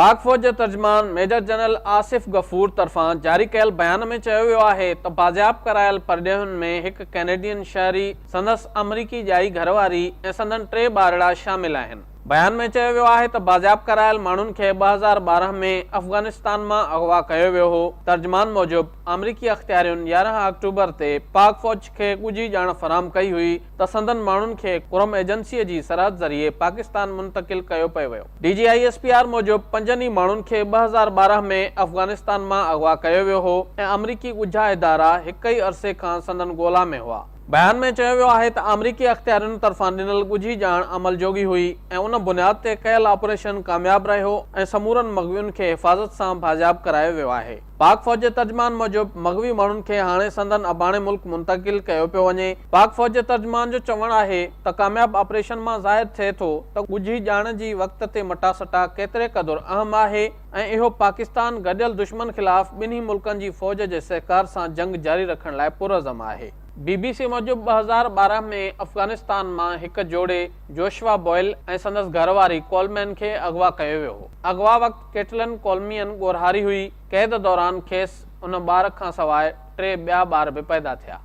पाक फौज जे तर्जमान major general Asif Ghafoor तरफ़ां जारी कयल बयान में चयो वियो आहे त बाज़ियाब करायल परॾेहुनि में हिकु कैनेडियन शहरी, संदसि अमरीकी ॼाई घरवारी ऐं संदनि 3 ॿारड़ा शामिल आहिनि। बयान में चयो वियो आहे त बाज़ियाब करायल माण्हुनि खे 2012 में अफ़गानिस्तान मां अगवा कयो वियो हो। तर्जमान मूजिब अमरीकी अख़्तियारियुनि 11 अक्टूबर ते पाक फौज खे ॻुझी ॼाण फराहम कई हुई त संदनि माण्हुनि खे कुरम एजेंसीअ जी सरहद ज़रिए पाकिस्तान मुंतक़िल कयो पियो वियो। DGISPR मूजिब 5 ई माण्हुनि खे 2012 में अफ़गानिस्तान मां अगवा कयो वियो हो ऐं अमरीकी ॻुझा इदारा हिक ई अरसे खां संदनि ॻोल्हा में हुआ। बयान में चयो वियो आहे त अमरीकी अख़्तियारियुनि तरफ़ां ॾिनल ॻुझी ॼाण अमल जोगी हुई ऐं उन बुनियाद ते कयल ऑपरेशन कामयाब रहियो ऐं समूरनि मग़वियुनि खे हिफ़ाज़त सां बाज़ियाब करायो वियो आहे। पाक फौज जे तर्जमान मूजिब मग़वी माण्हुनि खे हाणे संदनि अबाणे मुल्क मुंतक़िल कयो पियो वञे। पाक फौज जे तर्जमान जो चवणु आहे त कामयाब ऑपरेशन मां ज़ाहिर थिए थो त ॻुझी ॼाण जी वक़्त ते मटासटा केतिरे क़दुरु अहम आहे ऐं इहो पाकिस्तान गॾियल दुश्मन ख़िलाफ़ ॿिन्ही मुल्कनि जी फौज जे सहकार सां जंग जारी रखण लाइ पुरज़म आहे। BBC मूजिब 2012 में अफ़गानिस्तान मां हिकु जोड़े जोशुआ बॉयल ऐं संदसि घरवारी कोलमैन खे अगवा कयो वियो हो। अगवा वक़्तु कैटलिन कोलमियन ॻोरहारी हुई। क़ैद दौरान खेसि उन ॿार खां सवाइ 3 ॿिया ॿार बि पैदा थिया।